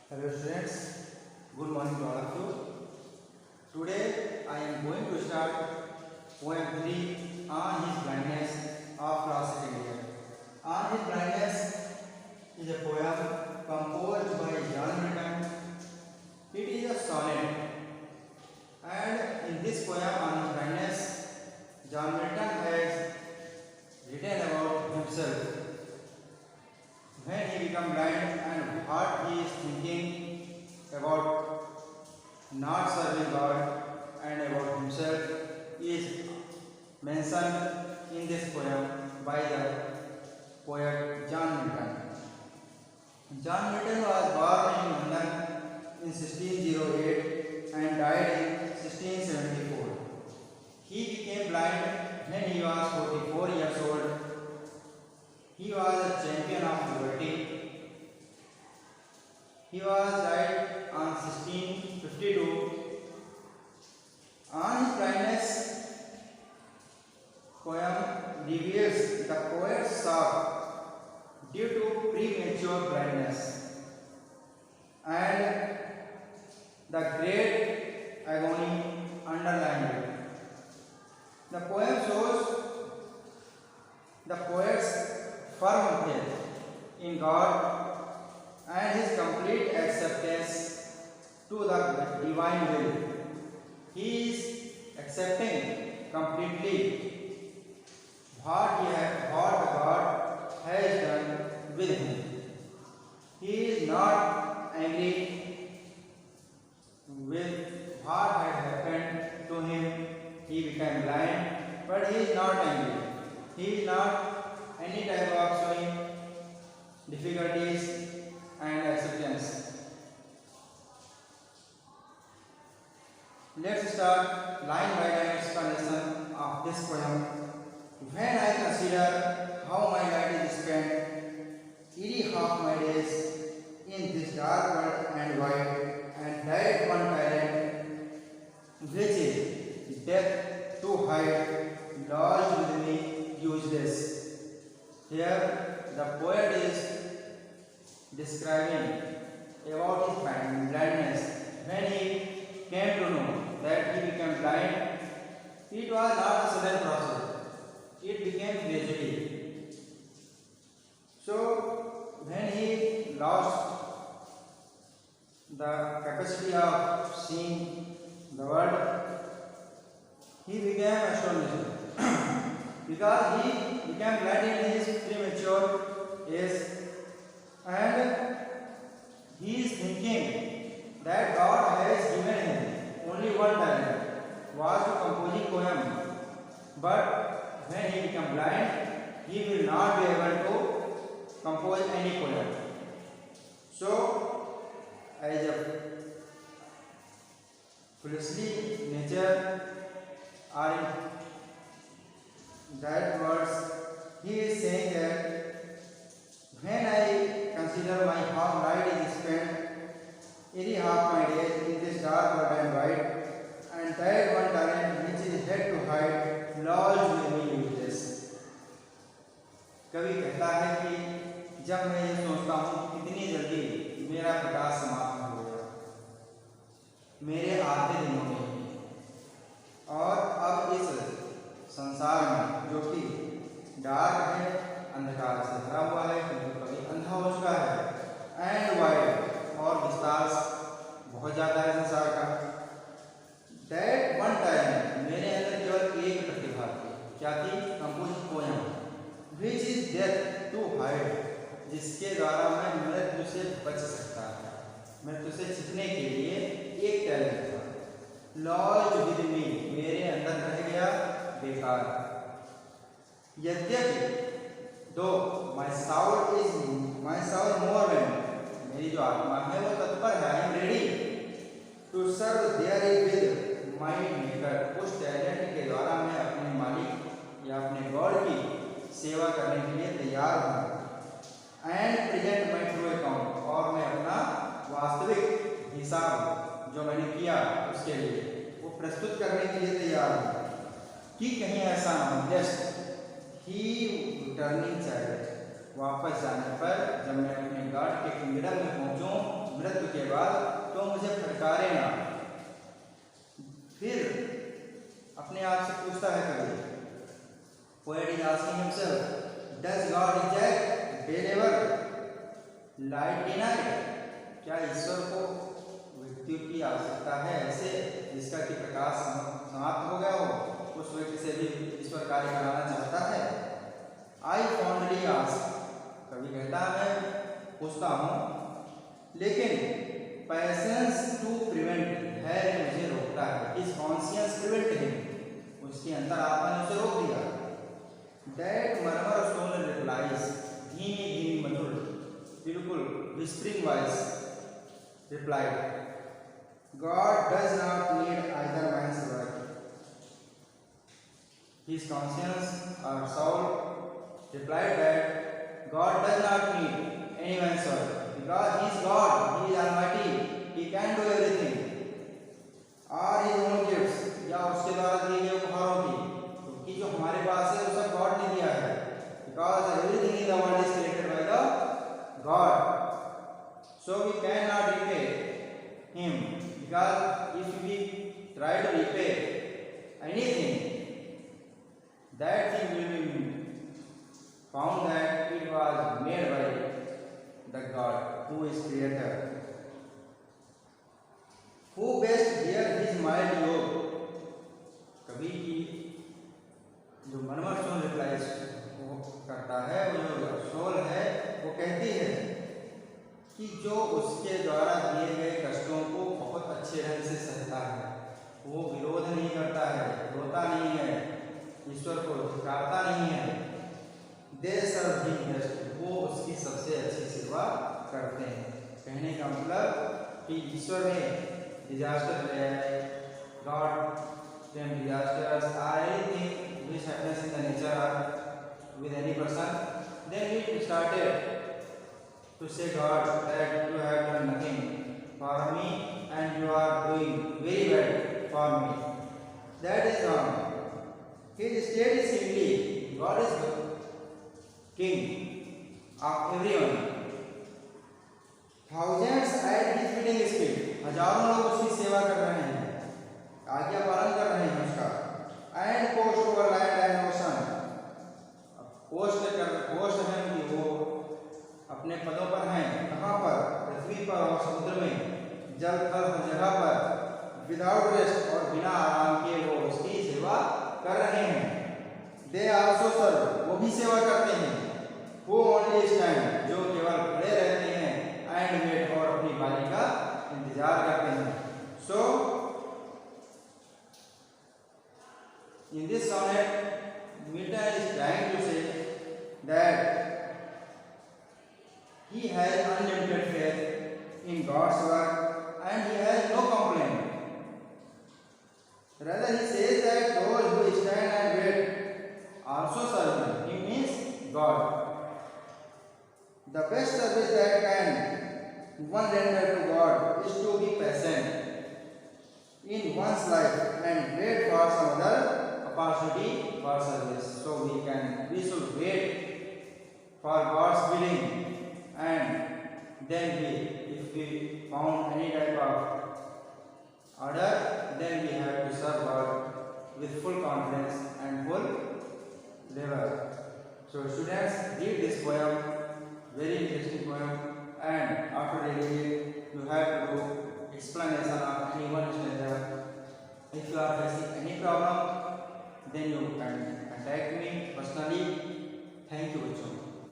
Hello students, good morning to all of you. Today I am going to start poem 3 on his blindness of class 2nd year. On his blindness is a poem composed by John Milton. It is a sonnet, and in this poem on his blindness, John Milton has written about himself when he became blind and what he is thinking about not serving God and about himself is mentioned in this poem by the poet John Milton. John Milton was born in London in 1608 and died in 1674. He became blind when he was 44 years old. He was a champion of liberty. He was died on 1652. On his blindness, poem reveals the poet's sorrow due to premature blindness and the great agony underlying it. The poem shows the poet's firm faith in God and his complete acceptance to the divine will. He is accepting completely what God has done with him. He is not angry with what had happened to him. He became blind, but he is not angry. He is not any type of showing difficulties and acceptance. Let's start line by line explanation of this poem. When I consider how my life is spent, eerie half my days in this dark world and wide, and that one tyrant which is death to hide, lodged with me useless. Here the poet is describing about his blindness. When he came to know that he became blind, it was not a sudden process. It became gradually. So when he lost the capacity of seeing the world, he became astonished because he became blind in his premature age, and he is thinking that God has given him only one talent, was to composing poem. But when he became blind, he will not be able to compose any poem. So, as a fleshly nature are in that words, he is saying that when I consider my half night is spent, any half my days in this dark world and white, and that one talent which is head to hide, lodged with me useless. कवि कहता है कि जब मैं ये सोचता हूँ कितनी जल्दी मेरा प्रकाश समाप्त हो गया, मेरे आधे दिनों में, और अब इस संसार में जो कि डार्क है, अंधकार से भरा हुआ है, क्योंकि कभी अंधा हो चुका है, एंड वाइड और विस्तार बहुत ज़्यादा है संसार का, दैट वन टाइम मेरे अंदर केवल एक प्रतिभा थी, क्या थी? Composing poem, which is death to hide, जिसके द्वारा मैं मृत्यु से बच सकता था, मृत्यु से छिपने के लिए एक टैलेंट था, लॉज विद मी, मेरे अंदर रह गया बेकार। यद्यपि दो माई साउल मोर वेन, मेरी जो आत्मा है वो तत्पर है, I am ready to serve therewith my maker, उस टैलेंट के द्वारा मैं अपने मालिक या अपने गॉड की सेवा करने के लिए तैयार हूँ। And present my true account, और मैं अपना वास्तविक हिसाब जो मैंने किया उसके लिए वो प्रस्तुत करने के लिए तैयार हूँ कि कहीं ऐसा ना हो, जस्ट ही रिटर्निंग चाइल्ड, वापस जाने पर जब मैं अपने गॉड के किंगडम में पहुंचूं, मृत्यु के बाद तो मुझे फटकारे ना। फिर अपने आप से पूछता है कवि, poet is asking himself, does God reject whenever light denied? क्या ईश्वर को मृत्यु की आवश्यकता है ऐसे जिसका कि प्रकाश समाप्त हो गया हो, उस व्यक्ति से भी ईश्वर कार्य कराना चाहता है? आई फॉन्डली आस्क, कवि कहता है मैं पूछता हूँ, लेकिन पैशंस टू प्रिवेंट, धैर्य मुझे रोकता है। इस कॉन्शियस प्रिवेंट हिम, उसकी अंतरात्मा ने उसे रोक दिया। दैट मर्मर सोल रिप्लाइज, धीमी धीमी मधुर बिल्कुल whispering voice replied, God does not need either man's work. His conscience or soul replied that God does not need any man's work because He is God, He is Almighty, He can do everything. और His own gifts या उसके द्वारा दिए गए उपहारों की, क्योंकि जो हमारे पास है वो सब गॉड ने दिया है। Because everything in the world is created by the God. So we cannot repay him, because if we try to repay anything, that thing will be found that it was made by the God who is creator. Who best bear his mild yoke? कवि की जो मनमर soul replies करता है, वो जो soul है वो कहती है कि जो उसके द्वारा दिए गए कष्टों को बहुत अच्छे ढंग से सहता है, वो विरोध नहीं करता है, रोता नहीं है, ईश्वर को धिक्कारता नहीं है। दे सर्व हिम बेस्ट, वो उसकी सबसे अच्छी सेवा करते हैं। कहने का मतलब कि ईश्वर ने डिजास्टर ले आए, God came disasters are anything which happens in the nature with any person, then we started to say God that you have done nothing for me and you are doing very bad for me. That is wrong. His state is simply God is king of everyone. Thousands at his bidding speed. हजारों लोग उसकी सेवा कर रहे हैं, आज्ञा पालन कर रहे हैं उसका। And post over land and ocean. Post है कि वो अपने पदों पर हैं, कहाँ पर? पृथ्वी पर और समुद्र में, जल थल हर जगह पर, विदाउट रेस्ट और बिना आराम के वो उसकी सेवा कर रहे हैं। दे आल्सो सर्व, वो भी सेवा करते हैं। वो ओनली स्टैंड, जो केवल खड़े रहते हैं, एंड वेट, और अपनी बारी का इंतजार करते हैं। So in this sonnet Milton is trying to say that he has unlimited faith in God's work and he has no complaint. Rather, he says that those who stand and wait also serve him. He means God. The best service that can one render to God is to be patient in one's life and wait for some other opportunity for service. So we should wait for God's willing, and then if we found any type of order, then we have to serve God with full confidence and full labor. So students, read this poem, very interesting poem, and after reading it, you have to do explanation of any one stanza. If you are facing any problem, then you can